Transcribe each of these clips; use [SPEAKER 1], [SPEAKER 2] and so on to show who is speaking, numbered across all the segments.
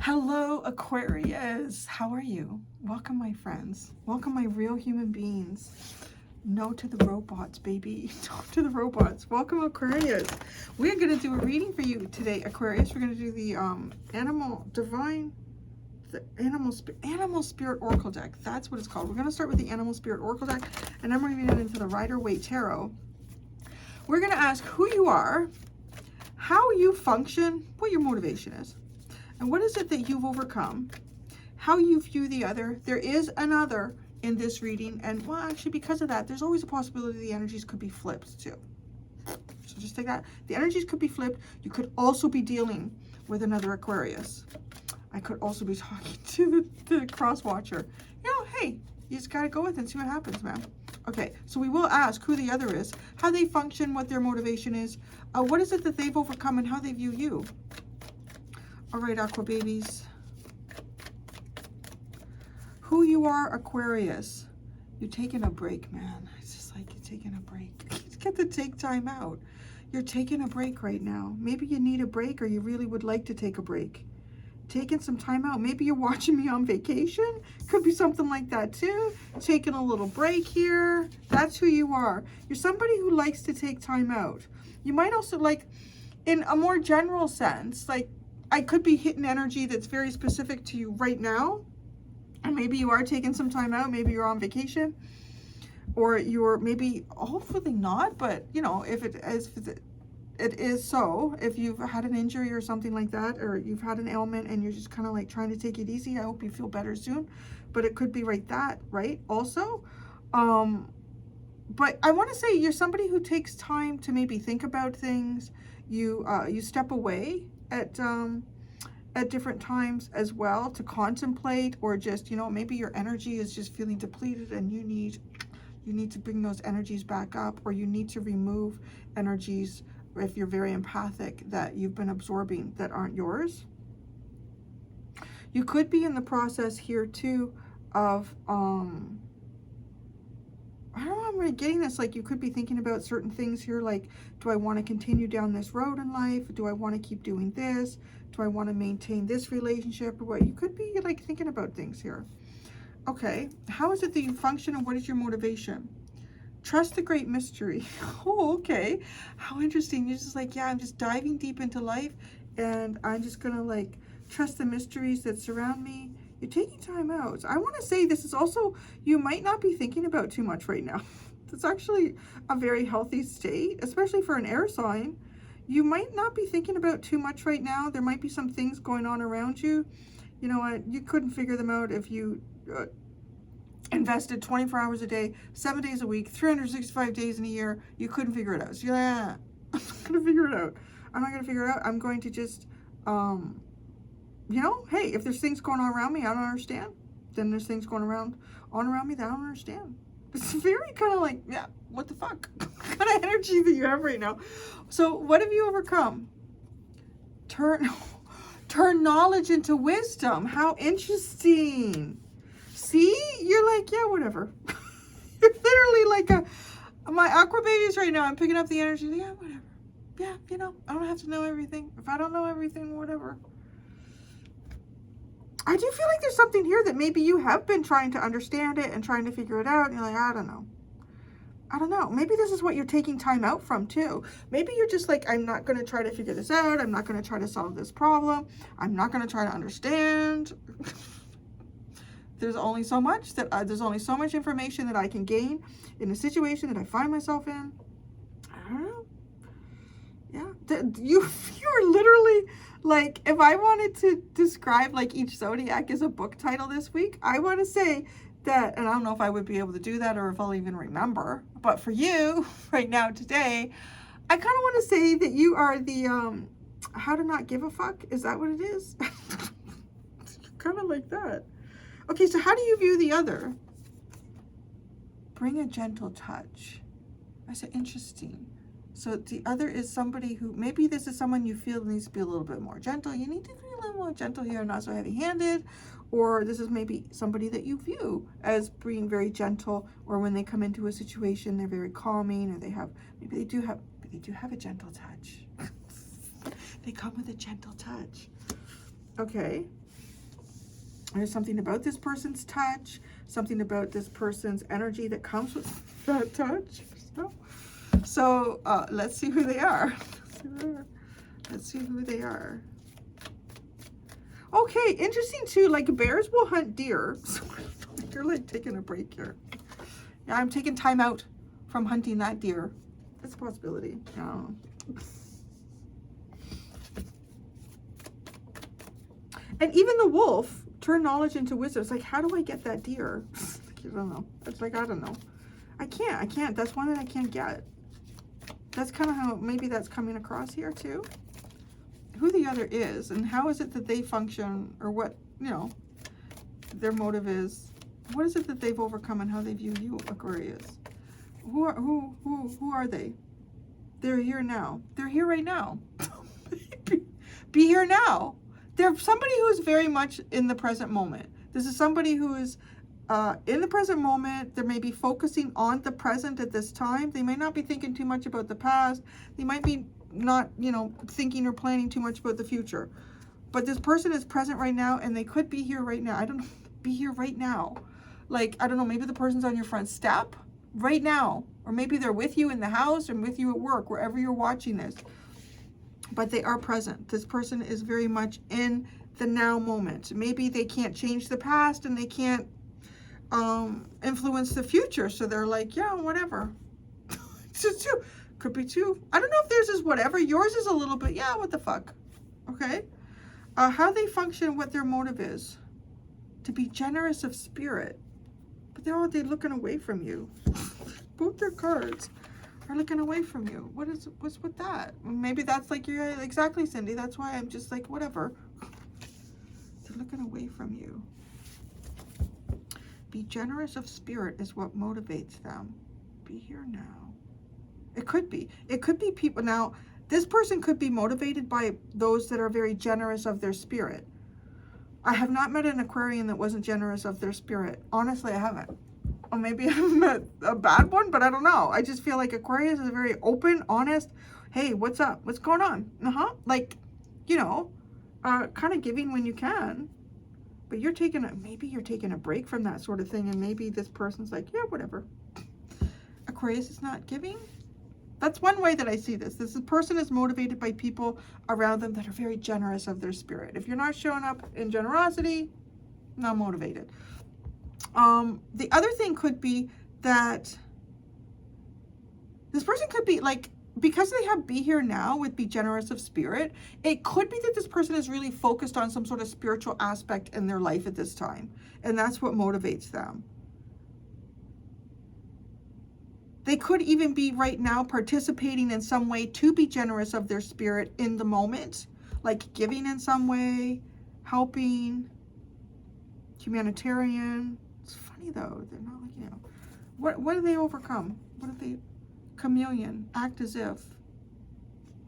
[SPEAKER 1] Hello, Aquarius. How are you? Welcome, my friends. Welcome, my real human beings. No to the robots, baby. No to the robots. Welcome, Aquarius. We're going to do a reading for you today, Aquarius. We're going to do the animal spirit oracle deck. That's what it's called. We're going to start with the animal spirit oracle deck, and then we're going to get into the Rider-Waite tarot. We're going to ask who you are, how you function, what your motivation is. And what is it that you've overcome? How you view the other. There is another in this reading. And, well, actually, because of that, there's always a possibility the energies could be flipped, too. So just take that. The energies could be flipped. You could also be dealing with another Aquarius. I could also be talking to the cross-watcher. You know, hey, you just got to go with it and see what happens, man. Okay, so we will ask who the other is, how they function, what their motivation is, what is it that they've overcome, and how they view you. All right, Aqua babies. Who you are, Aquarius. You're taking a break, man. It's just like you're taking a break. You get to take time out. You're taking a break right now. Maybe you need a break, or you really would like to take a break. Taking some time out. Maybe you're watching me on vacation. Could be something like that too. Taking a little break here. That's who you are. You're somebody who likes to take time out. You might also, like, in a more general sense, like, I could be hitting energy that's very specific to you right now. And maybe you are taking some time out. Maybe you're on vacation. Or you're maybe, hopefully not, but, you know, if it is so, if you've had an injury or something like that, or you've had an ailment and you're just kind of like trying to take it easy, I hope you feel better soon. But it could be right also. But I want to say you're somebody who takes time to maybe think about things. You step away at different times as well to contemplate, or just, you know, maybe your energy is just feeling depleted and you need to bring those energies back up, or you need to remove energies if you're very empathic that you've been absorbing that aren't yours. You could be in the process here too of I don't know, I'm really getting this, like you could be thinking about certain things here, like, do I want to continue down this road in life? Do I want to keep doing this? Do I want to maintain this relationship, or what? You could be like thinking about things here. Okay, how is it that you function, and what is your motivation? Trust the great mystery. Oh, okay. How interesting. You're just like, yeah, I'm just diving deep into life, and I'm just gonna like trust the mysteries that surround me. You're taking time out. So I want to say this is also, you might not be thinking about too much right now. It's actually a very healthy state, especially for an air sign. You might not be thinking about too much right now. There might be some things going on around you. You know what? You couldn't figure them out if you invested 24 hours a day, 7 days a week, 365 days in a year. You couldn't figure it out. So you're like, I'm not going to figure it out. I'm not going to figure it out. I'm going to just, you know, hey, if there's things going on around me I don't understand, then there's things going on around me that I don't understand. It's very kind of like, yeah, what the fuck kind of energy that you have right now. So what have you overcome? Turn knowledge into wisdom. How interesting. See, you're like, yeah, whatever. You're literally like my aqua babies right now. I'm picking up the energy. Yeah, whatever. Yeah, you know, I don't have to know everything. If I don't know everything, whatever. I do feel like there's something here that maybe you have been trying to understand it and trying to figure it out. And you're like, I don't know. I don't know. Maybe this is what you're taking time out from too. Maybe you're just like, I'm not going to try to figure this out. I'm not going to try to solve this problem. I'm not going to try to understand. There's only so much there's only so much information that I can gain in a situation that I find myself in. I don't know. Yeah, you're literally like, if I wanted to describe like each zodiac as a book title this week, I want to say that, and I don't know if I would be able to do that or if I'll even remember, but for you right now today, I kind of want to say that you are the how to not give a fuck. Is that what it is? Kind of like that. Okay, so how do you view the other? Bring a gentle touch. I said, interesting. So the other is somebody who, maybe this is someone you feel needs to be a little bit more gentle. You need to be a little more gentle here, not so heavy-handed. Or this is maybe somebody that you view as being very gentle, or when they come into a situation, they're very calming, or maybe they do have a gentle touch. They come with a gentle touch. Okay. There's something about this person's touch, something about this person's energy that comes with that touch. So let's see who they are. Let's see who they are. Okay, interesting too. Like bears will hunt deer. So you're like taking a break here. Yeah, I'm taking time out from hunting that deer. That's a possibility. And even the wolf turn knowledge into wisdom. It's like, how do I get that deer? I don't know. It's like, I don't know. I can't. That's one that I can't get. That's kind of how, maybe that's coming across here too. Who the other is and how is it that they function, or what, you know, their motive is. What is it that they've overcome and how they view you, Aquarius? Who are they? They're here now. They're here right now. Be here now. They're somebody who is very much in the present moment. This is somebody who is in the present moment. They may be focusing on the present at this time. They may not be thinking too much about the past. They might be not, you know, thinking or planning too much about the future. But this person is present right now, and they could be here right now. I don't know, be here right now. Like, I don't know, maybe the person's on your front step right now. Or maybe they're with you in the house and with you at work, wherever you're watching this. But they are present. This person is very much in the now moment. Maybe they can't change the past and they can't influence the future. So they're like, yeah, whatever. It's just two. Could be two. I don't know if theirs is whatever. Yours is a little bit, yeah, what the fuck. Okay. How they function, what their motive is. To be generous of spirit. But they're looking away from you. Both their cards are looking away from you. What's with that? Maybe that's like, you're exactly, Cindy. That's why I'm just like, whatever. They're looking away from you. Be generous of spirit is what motivates them. Be here now. It could be people. Now, this person could be motivated by those that are very generous of their spirit. I have not met an Aquarian that wasn't generous of their spirit. Honestly, I haven't. Or maybe I've met a bad one, but I don't know. I just feel like Aquarius is very open, honest. Hey, what's up? What's going on? Like, you know, kind of giving when you can. But maybe you're taking a break from that sort of thing, and maybe this person's like, yeah, whatever. Aquarius is not giving. That's one way that I see this. This person is motivated by people around them that are very generous of their spirit. If you're not showing up in generosity, not motivated. The other thing could be that this person could be like, because they have be here now with be generous of spirit, it could be that this person is really focused on some sort of spiritual aspect in their life at this time. And that's what motivates them. They could even be right now participating in some way to be generous of their spirit in the moment, like giving in some way, helping, humanitarian. It's funny though, they're not like, you know, what do they overcome? What do they, chameleon, act as if.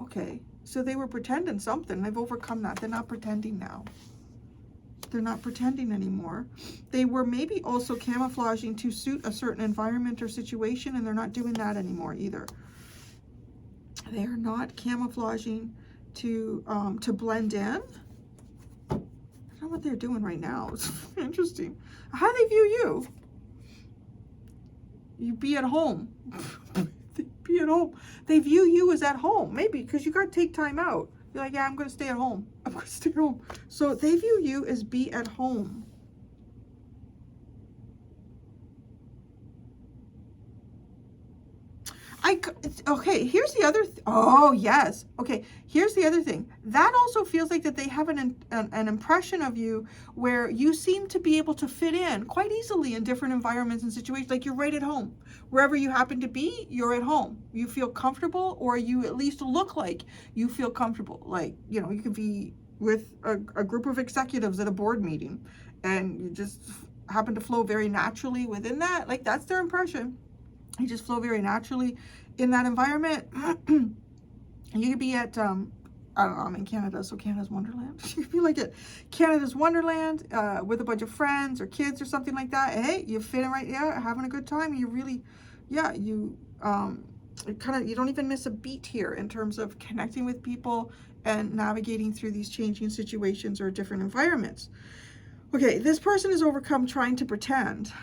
[SPEAKER 1] Okay, so they were pretending something. They've overcome that. They're not pretending now. They're not pretending anymore. They were maybe also camouflaging to suit a certain environment or situation, and they're not doing that anymore either. They are not camouflaging to blend in. I don't know what they're doing right now. It's interesting. How do they view you? You be at home. Be at home. They view you as at home. Maybe because you got to take time out. You're like, yeah, I'm going to stay at home. I'm going to stay at home. So they view you as be at home. Okay, here's the other, oh yes. Okay, here's the other thing. That also feels like that they have an impression of you where you seem to be able to fit in quite easily in different environments and situations. Like you're right at home. Wherever you happen to be, you're at home. You feel comfortable, or you at least look like you feel comfortable. Like, you know, you could be with a group of executives at a board meeting and you just happen to flow very naturally within that. Like that's their impression. You just flow very naturally in that environment. You could be at, I don't know, I'm in Canada, so Canada's Wonderland. You could be like at Canada's Wonderland with a bunch of friends or kids or something like that. Hey, you fit in right there, having a good time. You really, yeah, you you don't even miss a beat here in terms of connecting with people and navigating through these changing situations or different environments. Okay, this person is overcome trying to pretend.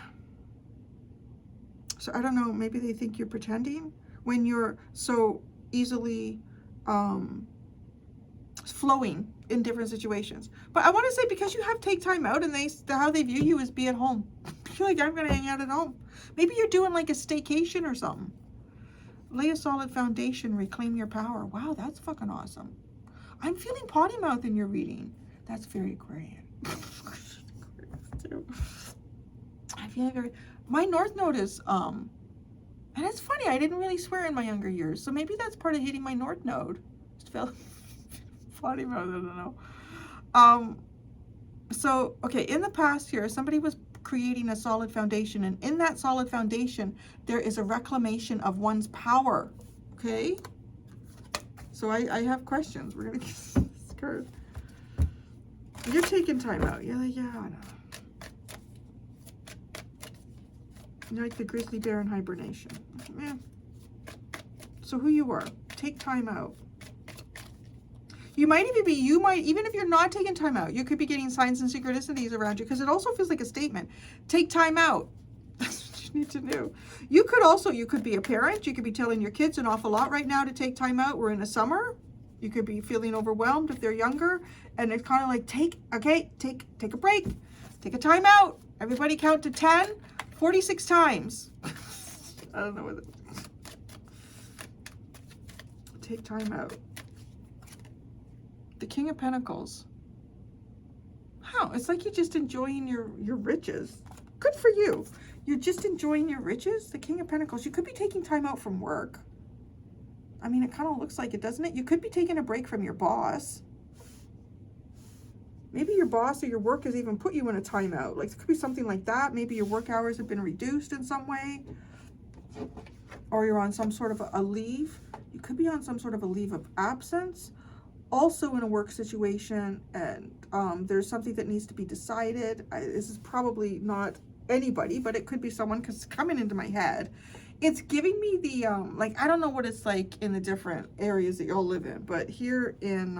[SPEAKER 1] So I don't know, maybe they think you're pretending when you're so easily flowing in different situations. But I want to say, because you have take time out, and how they view you is be at home. You're like, I'm going to hang out at home. Maybe you're doing like a staycation or something. Lay a solid foundation, reclaim your power. Wow, that's fucking awesome. I'm feeling potty mouth in your reading. That's very Aquarian. I feel very, my North Node is, and it's funny, I didn't really swear in my younger years, so maybe that's part of hitting my North Node. Just felt potty mouth, I don't know. So, okay, in the past here, somebody was creating a solid foundation, and in that solid foundation, there is a reclamation of one's power, okay? So I have questions. We're gonna get this card. You're taking time out. You're like, yeah, I know. You're like the grizzly bear in hibernation. Yeah. So who you are, take time out. You might even be, even if you're not taking time out, you could be getting signs and synchronicities around you, because it also feels like a statement. Take time out. That's what you need to do. You could be a parent. You could be telling your kids an awful lot right now to take time out. We're in the summer. You could be feeling overwhelmed if they're younger. And it's kind of like, take a break. Take a time out. Everybody count to 10, 46 times. I don't know what it is. Take time out. The King of Pentacles. Wow, it's like you're just enjoying your riches. Good for you. You're just enjoying your riches. The King of Pentacles. You could be taking time out from work. I mean, it kind of looks like it, doesn't it? You could be taking a break from your boss. Maybe your boss or your work has even put you in a timeout. Like, it could be something like that. Maybe your work hours have been reduced in some way. Or you're on some sort of a leave. You could be on some sort of a leave of absence. Also in a work situation, and there's something that needs to be decided. This is probably not anybody, but it could be someone, because it's coming into my head. It's giving me the, like, I don't know what it's like in the different areas that y'all live in, but here in,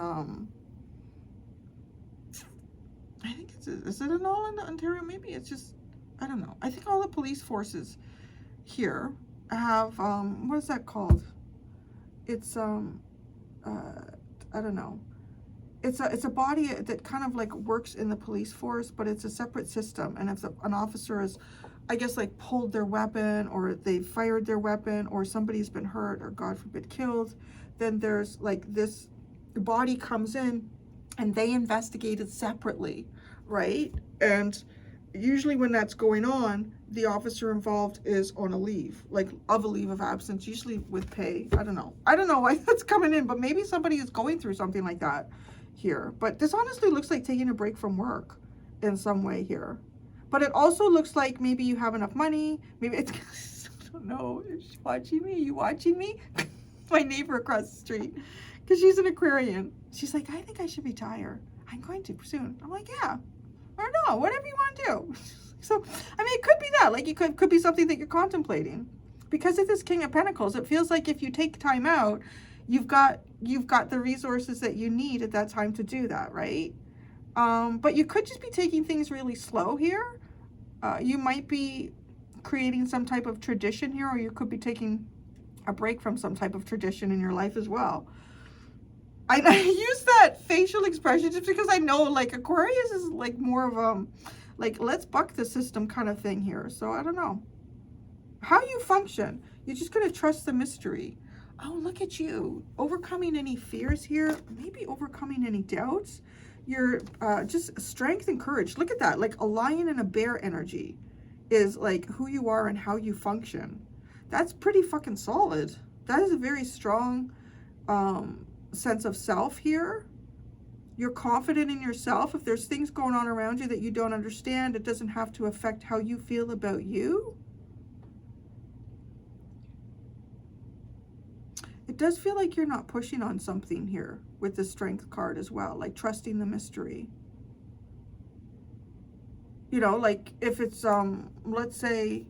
[SPEAKER 1] I think is it in all in Ontario? Maybe it's just, I don't know. I think all the police forces here have, what is that called? It's, I don't know. It's a body that kind of like works in the police force, but it's a separate system. And if an officer is, I guess, like pulled their weapon, or they fired their weapon, or somebody's been hurt, or God forbid killed, then there's like this body comes in and they investigate it separately, right? And usually when that's going on, the officer involved is on a leave, like a leave of absence, usually with pay. I don't know why that's coming in, but maybe somebody is going through something like that here. But this honestly looks like taking a break from work in some way here. But it also looks like maybe you have enough money. Maybe it's, I don't know, is she watching me? Are you watching me? My neighbor across the street, because she's an Aquarian. She's like, I think I should retire. I'm going to soon. I'm like, yeah, or no, whatever you want to do. So, I mean, it could be that, like, it could be something that you're contemplating. Because of this King of Pentacles, it feels like if you take time out, you've got the resources that you need at that time to do that, right? But you could just be taking things really slow here. You might be creating some type of tradition here, or you could be taking a break from some type of tradition in your life as well. I use that facial expression just because I know, like, Aquarius is like more of like, let's buck the system kind of thing here. So I don't know how you function. You're just going to trust the mystery. Oh, look at you overcoming any fears here. Maybe overcoming any doubts. You're just strength and courage. Look at that. Like a lion and a bear energy is like who you are and how you function. That's pretty fucking solid. That is a very strong sense of self here. You're confident in yourself. If there's things going on around you that you don't understand, it doesn't have to affect how you feel about you. It does feel like you're not pushing on something here with the Strength card as well, like trusting the mystery. You know, like if it's, let's say,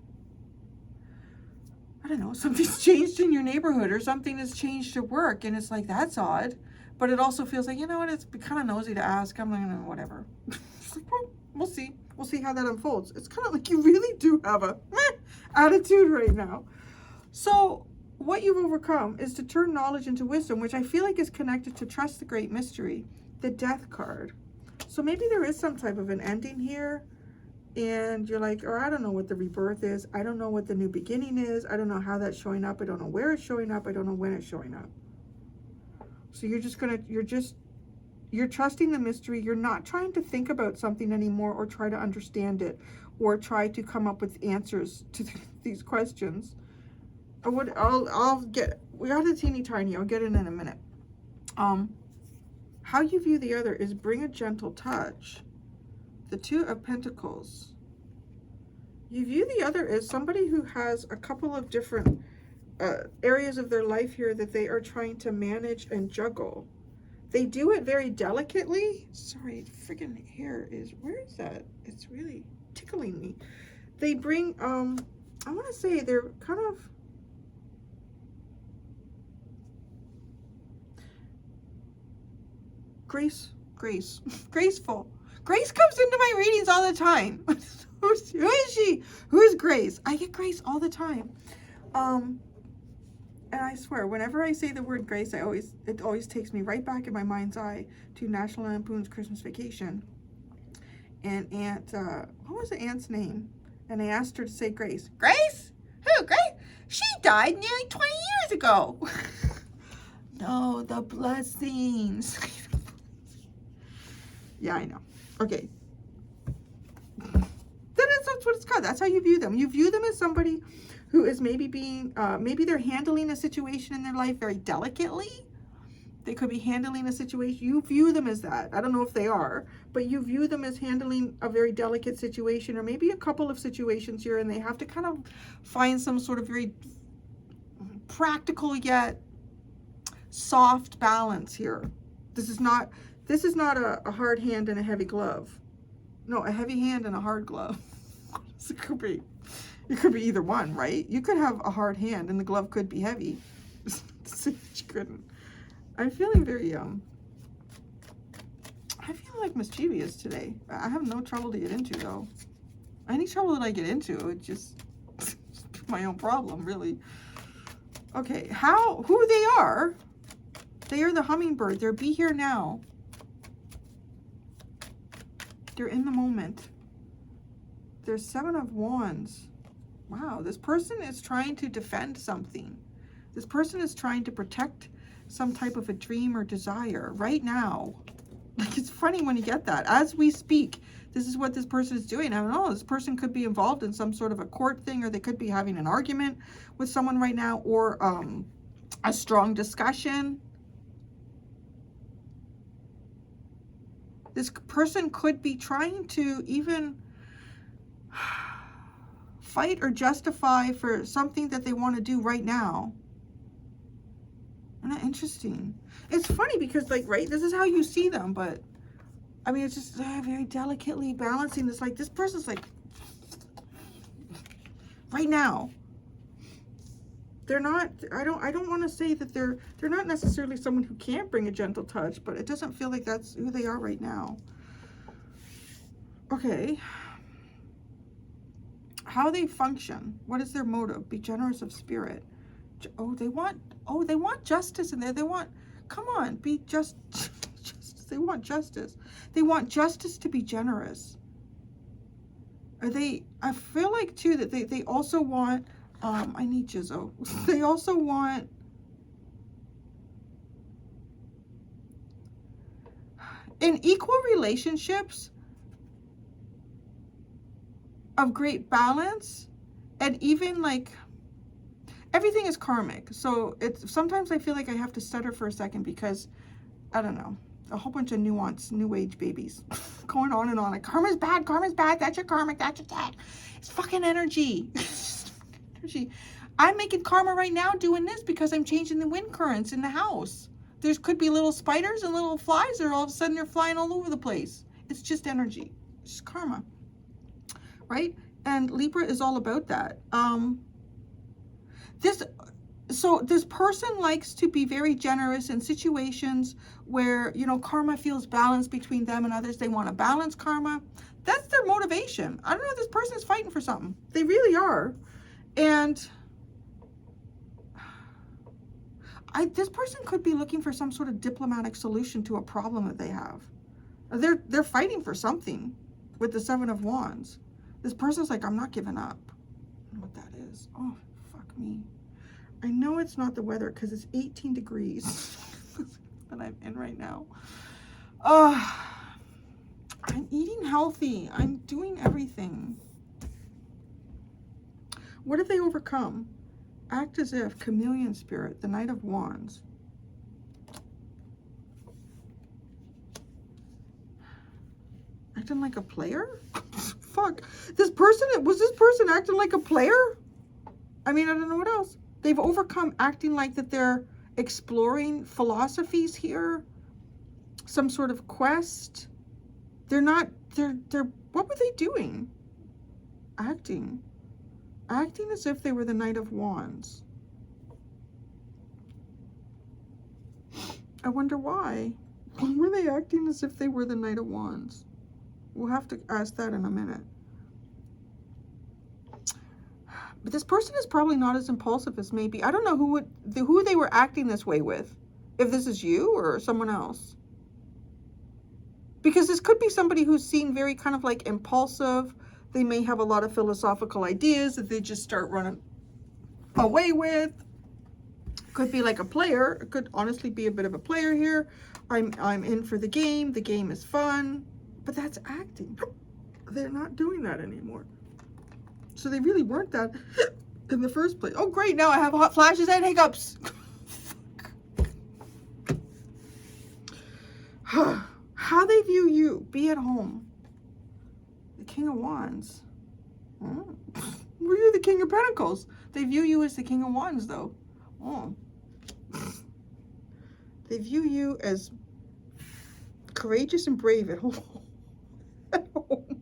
[SPEAKER 1] I don't know, something's changed in your neighborhood or something has changed at work, and it's like, that's odd. But it also feels like, you know what, it's kind of nosy to ask. I'm like, no, whatever. We'll we'll see. We'll see how that unfolds. It's kind of like you really do have a attitude right now. So what you've overcome is to turn knowledge into wisdom, which I feel like is connected to trust the great mystery, the death card. So maybe there is some type of an ending here, and you're like, or I don't know what the rebirth is. I don't know what the new beginning is. I don't know how that's showing up. I don't know where it's showing up. I don't know when it's showing up. So you're trusting the mystery. You're not trying to think about something anymore or try to understand it or try to come up with answers to these questions. We got a teeny tiny, I'll get it in a minute. How you view the other is bring a gentle touch. The Two of Pentacles. You view the other as somebody who has a couple of different areas of their life here that they are trying to manage and juggle. They do it very delicately. Sorry, friggin' hair is, where is that? It's really tickling me. They bring, I want to say they're kind of, graceful. Grace comes into my readings all the time. Who is she? Who is Grace? I get Grace all the time. And I swear, whenever I say the word Grace, it always takes me right back in my mind's eye to National Lampoon's Christmas Vacation. And Aunt, what was the aunt's name? And I asked her to say Grace. Grace? Who? Grace? She died nearly 20 years ago. No, the blessings. Yeah, I know. Okay. That's what it's called. That's how you view them. You view them as somebody who is maybe maybe they're handling a situation in their life very delicately. They could be handling a situation. You view them as that. I don't know if they are, but you view them as handling a very delicate situation or maybe a couple of situations here, and they have to kind of find some sort of very practical yet soft balance here. This is not a hard hand and a heavy glove. No, a heavy hand and a hard glove. It could be either one, right? You could have a hard hand and the glove could be heavy. You couldn't. I'm feeling very, I feel like mischievous today. I have no trouble to get into, though. Any trouble that I get into, it's just my own problem, really. Okay, who they are the hummingbird. They're be here now. They're in the moment. There's 7 of Wands. Wow, this person is trying to defend something. This person is trying to protect some type of a dream or desire right now. Like, it's funny when you get that. As we speak, this is what this person is doing. I don't know. This person could be involved in some sort of a court thing, or they could be having an argument with someone right now, or a strong discussion. This person could be trying to even fight or justify for something that they want to do right now. Isn't that interesting? It's funny because, like, right, this is how you see them, but I mean, it's just very delicately balancing this. Like, this person's like, right now. They're not, I don't want to say that they're not necessarily someone who can't bring a gentle touch, but it doesn't feel like that's who they are right now. Okay. How they function. What is their motive? Be generous of spirit. They want justice in there. They want, come on, be just, they want justice. They want justice to be generous. I feel like too that they also want, I need Jizzo. They also want, in equal relationships of great balance, and even like, everything is karmic. So it's, sometimes I feel like I have to stutter for a second because, I don't know, a whole bunch of nuance, new age babies going on and on. Like, karma's bad, that's your karmic, that's your dad. It's fucking energy. Energy. I'm making karma right now doing this because I'm changing the wind currents in the house. There could be little spiders and little flies, or all of a sudden they're flying all over the place. It's just energy. It's just karma. Right? And Libra is all about that. So So this person likes to be very generous in situations where, you know, karma feels balanced between them and others. They want to balance karma. That's their motivation. I don't know, this person is fighting for something. They really are. And this person could be looking for some sort of diplomatic solution to a problem that they have. They're fighting for something with the Seven of Wands. This person's like, I'm not giving up. I don't know what that is. Oh, fuck me. I know it's not the weather because it's 18 degrees that I'm in right now. I'm eating healthy. I'm doing everything. What have they overcome? Act as if, chameleon spirit, the Knight of Wands. Acting like a player? Fuck. Was this person acting like a player? I mean, I don't know what else. They've overcome acting like that they're exploring philosophies here. Some sort of quest. They're what were they doing? Acting as if they were the Knight of Wands. I wonder why. Why were they acting as if they were the Knight of Wands? We'll have to ask that in a minute. But this person is probably not as impulsive as maybe. I don't know who they were acting this way with. If this is you or someone else. Because this could be somebody who's seen very kind of like impulsive. They may have a lot of philosophical ideas that they just start running away with. Could be like a player. It could honestly be a bit of a player here. I'm in for the game. The game is fun. But that's acting. They're not doing that anymore. So they really weren't that in the first place. Oh, great. Now I have hot flashes and hiccups. How they view you. Be at home. The King of Wands. Oh. Well, you're the King of Pentacles. They view you as the King of Wands, though. Oh. They view you as courageous and brave at home. At home.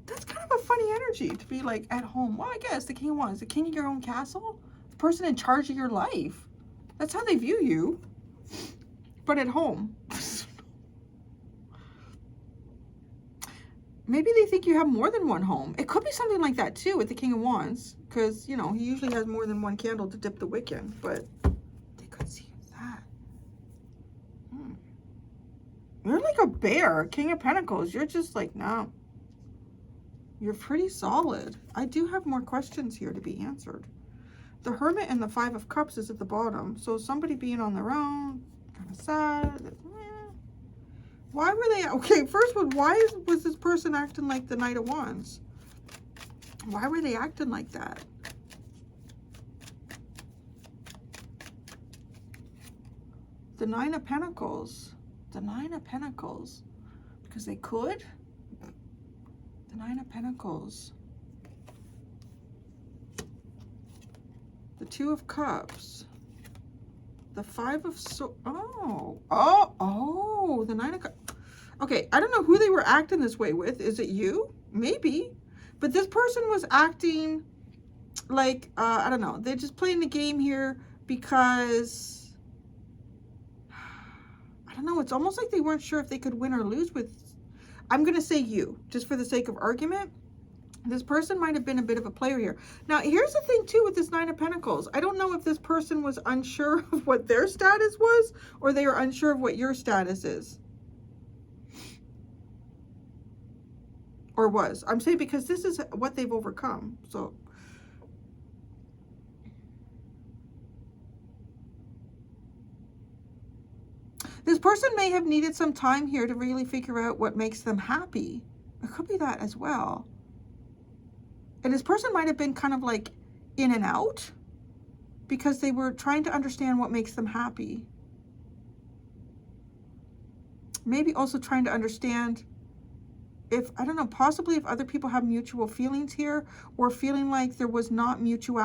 [SPEAKER 1] That's kind of a funny energy to be like at home. Well, I guess the King of Wands, the king of your own castle, the person in charge of your life. That's how they view you. But at home. Maybe they think you have more than one home. It could be something like that too with the King of Wands. Because, you know, he usually has more than one candle to dip the wick in. But they could see that. You're like a bear, King of Pentacles. You're just like, no. You're pretty solid. I do have more questions here to be answered. The Hermit and the Five of Cups is at the bottom. So somebody being on their own, kind of sad. Why were they, okay, first one, why was this person acting like the Knight of Wands? Why were they acting like that? The Nine of Pentacles. The Nine of Pentacles. Because they could. The Nine of Pentacles. The Two of Cups. The Five of Swords. Oh, the Nine of Cups. Okay, I don't know who they were acting this way with. Is it you? Maybe. But this person was acting like, I don't know. They're just playing the game here because, I don't know. It's almost like they weren't sure if they could win or lose with, I'm going to say you, just for the sake of argument. This person might have been a bit of a player here. Now, here's the thing, too, with this Nine of Pentacles. I don't know if this person was unsure of what their status was or they are unsure of what your status is. Or was. I'm saying because this is what they've overcome. So, this person may have needed some time here to really figure out what makes them happy. It could be that as well. And this person might have been kind of like in and out because they were trying to understand what makes them happy. Maybe also trying to understand if, I don't know, possibly if other people have mutual feelings here, or feeling like there was not mutual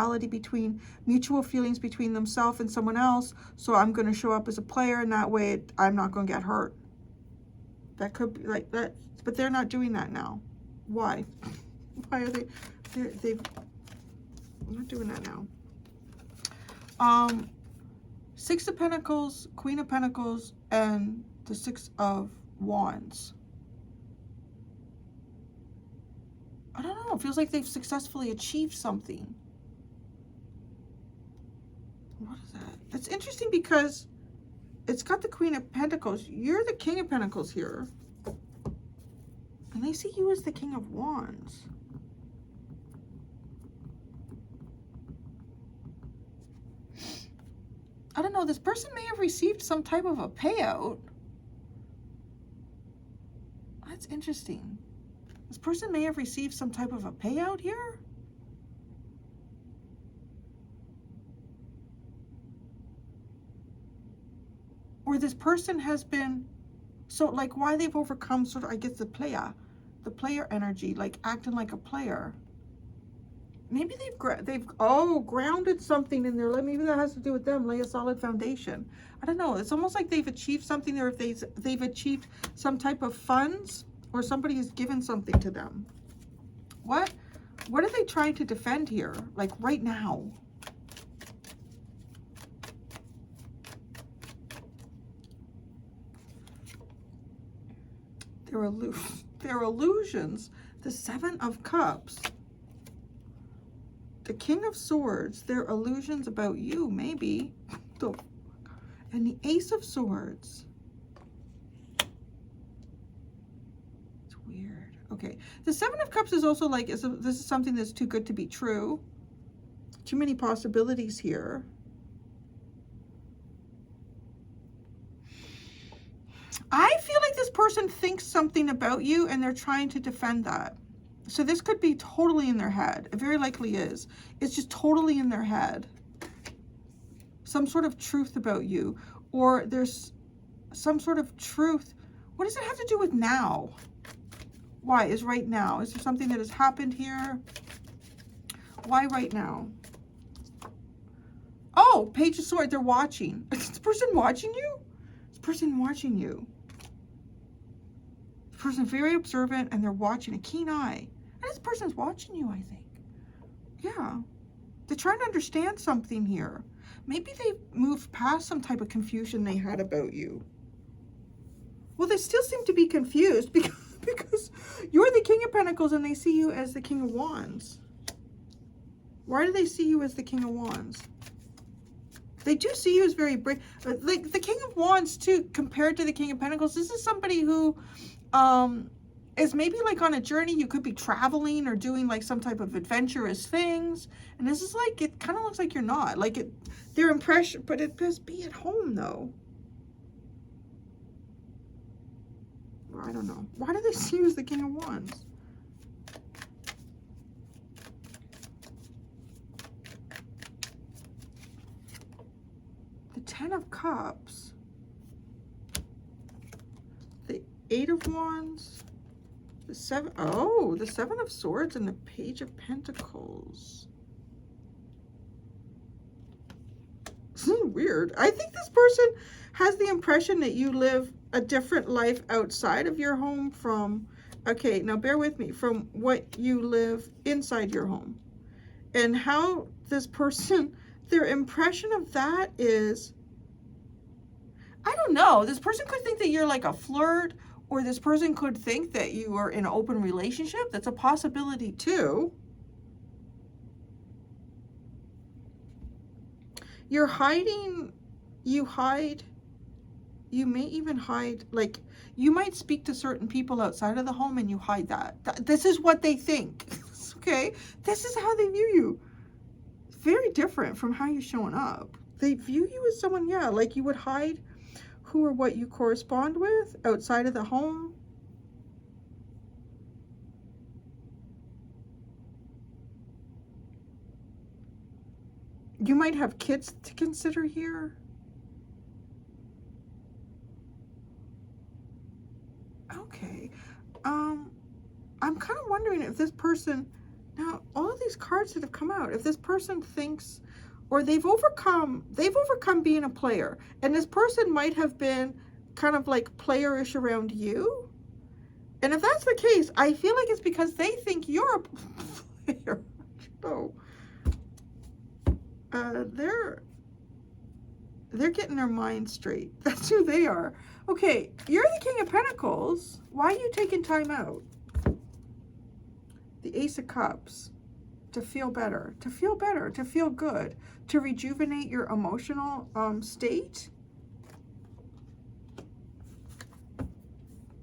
[SPEAKER 1] feelings between themselves and someone else. So I'm going to show up as a player, and that way I'm not going to get hurt. That could be like that, but they're not doing that now. Why? Why are they? I'm not doing that now. Six of Pentacles, Queen of Pentacles, and the Six of Wands. I don't know. It feels like they've successfully achieved something. What is that? It's interesting because it's got the Queen of Pentacles. You're the King of Pentacles here. And they see you as the King of Wands. I don't know. This person may have received some type of a payout. That's interesting. This person may have received some type of a payout here. Or this person has been, so like why they've overcome sort of, I guess, the player energy, like acting like a player. Maybe they've grounded something in there. Maybe that has to do with them. Lay a solid foundation. I don't know. It's almost like they've achieved something there. If they've achieved some type of funds, or somebody has given something to them. What are they trying to defend here? Like right now. They're illusions. The Seven of Cups. The King of Swords. They're illusions about you, maybe. And the Ace of Swords. It's weird. Okay. The Seven of Cups is also like, this is something that's too good to be true. Too many possibilities here. I feel like this person thinks something about you and they're trying to defend that. So this could be totally in their head. It very likely is. It's just totally in their head. Some sort of truth about you. Or there's some sort of truth. What does it have to do with now? Why is right now? Is there something that has happened here? Why right now? Oh, Page of Swords. They're watching. Is this person watching you? This person watching you. This person's very observant and they're watching, a keen eye. And this person's watching you, I think. Yeah. They're trying to understand something here. Maybe they've moved past some type of confusion they had about you. Well, they still seem to be confused because you're the King of Pentacles and they see you as the King of Wands. Why do they see you as the King of Wands? They do see you as very brave. Like the King of Wands, too, compared to the King of Pentacles, this is somebody who is maybe like on a journey. You could be traveling or doing like some type of adventurous things. And this is like, it kind of looks like you're not. Like their impression, but it does be at home though. I don't know. Why do they see you as the King of Wands? The Ten of Cups. The Eight of Wands. The Seven of Swords and the Page of Pentacles. This is weird. I think this person has the impression that you live a different life outside of your home from, okay, now bear with me, from what you live inside your home. And how this person, their impression of that is, I don't know, this person could think that you're like a flirt, or this person could think that you are in an open relationship. That's a possibility too. You're hiding, you may even hide, like, you might speak to certain people outside of the home and you hide that. This is what they think, okay? This is how they view you. It's very different from how you're showing up. They view you as someone, yeah, like you would hide who or what you correspond with outside of the home. You might have kids to consider here. Okay. I'm kind of wondering if this person, now all of these cards that have come out, if this person thinks, or they've overcome being a player, and this person might have been kind of like playerish around you. And if that's the case, I feel like it's because they think you're a player. No. They're getting their mind straight. That's who they are. Okay, you're the King of Pentacles. Why are you taking time out? The Ace of Cups. To feel better, to feel better, to feel good, to rejuvenate your emotional state.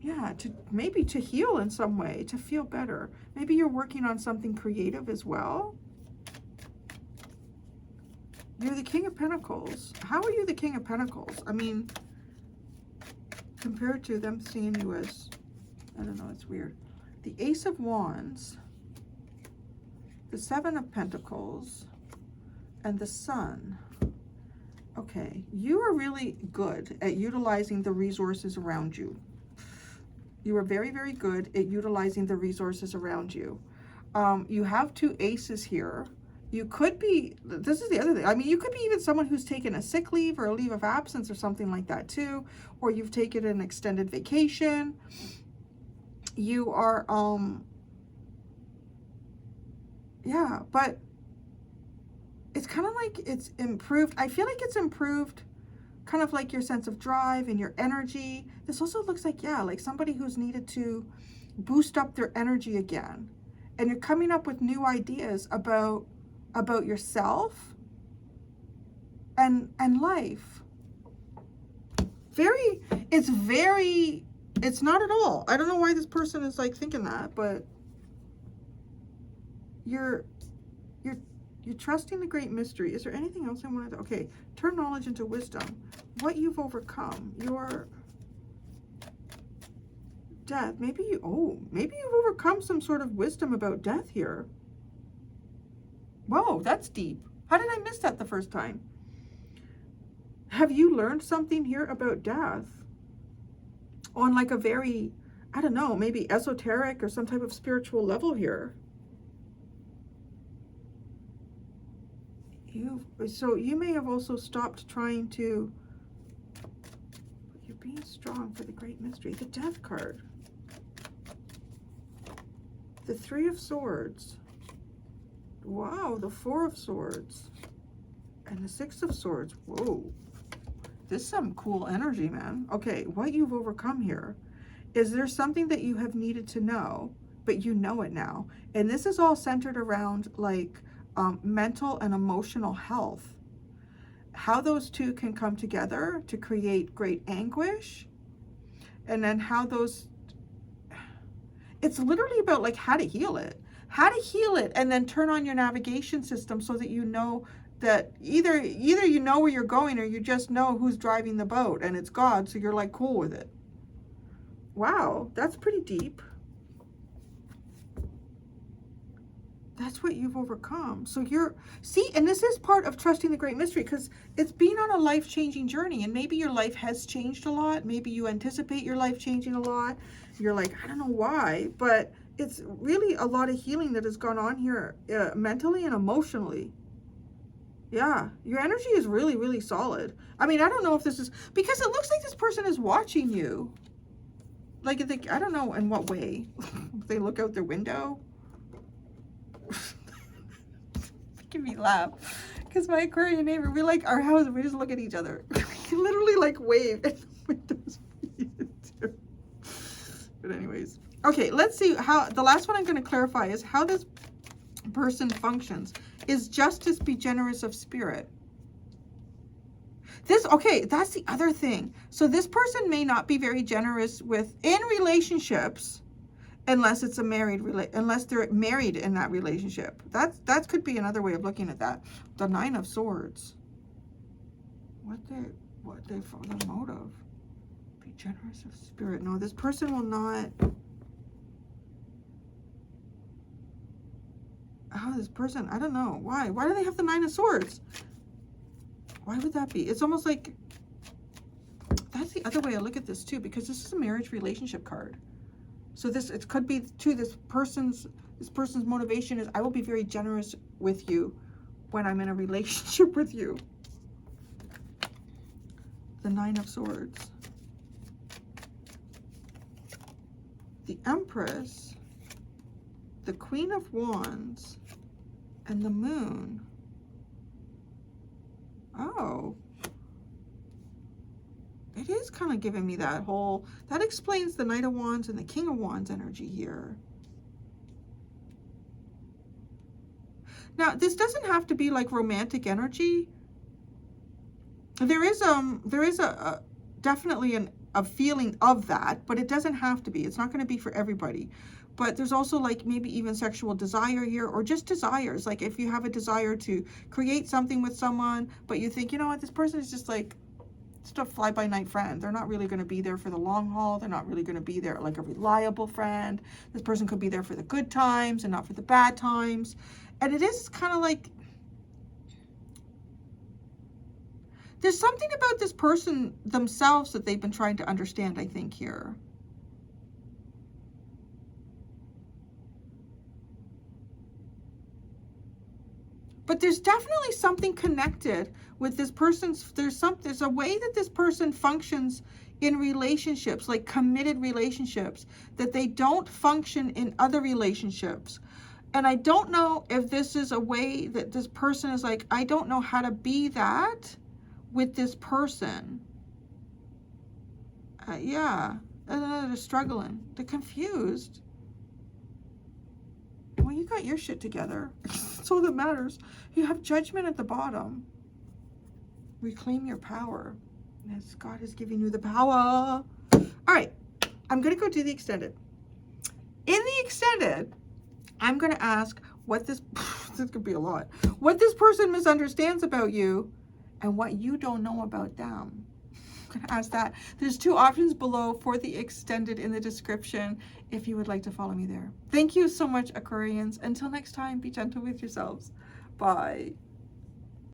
[SPEAKER 1] Yeah, to maybe to heal in some way, to feel better. Maybe you're working on something creative as well. You're the King of Pentacles. How are you the King of Pentacles? I mean, compared to them seeing you as, I don't know, it's weird. The Ace of Wands, the Seven of Pentacles, and the Sun. Okay, you are really good at utilizing the resources around you. You are very, very good at utilizing the resources around you. You have two aces here. You could be, this is the other thing, I mean, you could be even someone who's taken a sick leave or a leave of absence or something like that too, or you've taken an extended vacation. You are, yeah, but it's kind of like it's improved. I feel like it's improved kind of like your sense of drive and your energy. This also looks like, yeah, like somebody who's needed to boost up their energy again. And you're coming up with new ideas about yourself and life. It's not at all. I don't know why this person is like thinking that, but you're trusting the great mystery. Is there anything else I wanted to, okay, turn knowledge into wisdom. What you've overcome, your death. Maybe you've overcome some sort of wisdom about death here. Whoa, that's deep. How did I miss that the first time? Have you learned something here about death on like a very, I don't know, maybe esoteric or some type of spiritual level here? So you may have also stopped trying to, you're being strong for the great mystery. The Death card. The Three of Swords. Wow, the Four of Swords. And the Six of Swords. Whoa. This is some cool energy, man. Okay, what you've overcome here. Is there something that you have needed to know, but you know it now? And this is all centered around like mental and emotional health. How those two can come together to create great anguish. And then how those, it's literally about like how to heal it. How to heal it and then turn on your navigation system so that you know that either you know where you're going or you just know who's driving the boat and it's God, so you're like cool with it. Wow, that's pretty deep. That's what you've overcome. So and this is part of trusting the great mystery, because it's been on a life-changing journey, and maybe your life has changed a lot. Maybe you anticipate your life changing a lot. You're like, I don't know why, but it's really a lot of healing that has gone on here mentally and emotionally. Yeah, your energy is really, really solid. I mean, I don't know if this is, because it looks like this person is watching you. Like, I don't know in what way. If they look out their window. Making me laugh. Because my Aquarian neighbor, we like our house, we just look at each other. Literally like wave at the windows. But anyways. Okay, let's see how, the last one I'm going to clarify is how this person functions. Is justice be generous of spirit? Okay, that's the other thing. So this person may not be very generous in relationships unless it's a unless they're married in that relationship. That could be another way of looking at that. The Nine of Swords. The motive? Be generous of spirit. No, this person will not. Oh, this person, I don't know. Why? Why do they have the Nine of Swords? Why would that be? It's almost like, that's the other way I look at this too, because this is a marriage relationship card. So it could be too, this person's motivation is, I will be very generous with you when I'm in a relationship with you. The Nine of Swords. The Empress. The Queen of Wands. And the Moon. Oh. It is kind of giving me that whole, that explains the Knight of Wands and the King of Wands energy here. Now, this doesn't have to be like romantic energy. There is a definitely a feeling of that, but it doesn't have to be. It's not going to be for everybody. But there's also like maybe even sexual desire here, or just desires. Like if you have a desire to create something with someone, but you think, you know what, this person is just like just a fly-by-night friend. They're not really going to be there for the long haul. They're not really going to be there like a reliable friend. This person could be there for the good times and not for the bad times. And it is kind of like, there's something about this person themselves that they've been trying to understand, I think, here. But there's definitely something connected with this person's, there's a way that this person functions in relationships, like committed relationships, that they don't function in other relationships. And I don't know if this is a way that this person is like, I don't know how to be that with this person. Yeah, they're struggling. They're confused. Well, you got your shit together. That's all that matters. You have judgment at the bottom. Reclaim your power. Yes, God is giving you the power. All right, I'm going to go do the extended. In the extended, I'm going to ask what this could be a lot. What this person misunderstands about you and what you don't know about them. I'm going to ask that. There's 2 options below for the extended in the description if you would like to follow me there. Thank you so much, Aquarians. Until next time, be gentle with yourselves. Bye.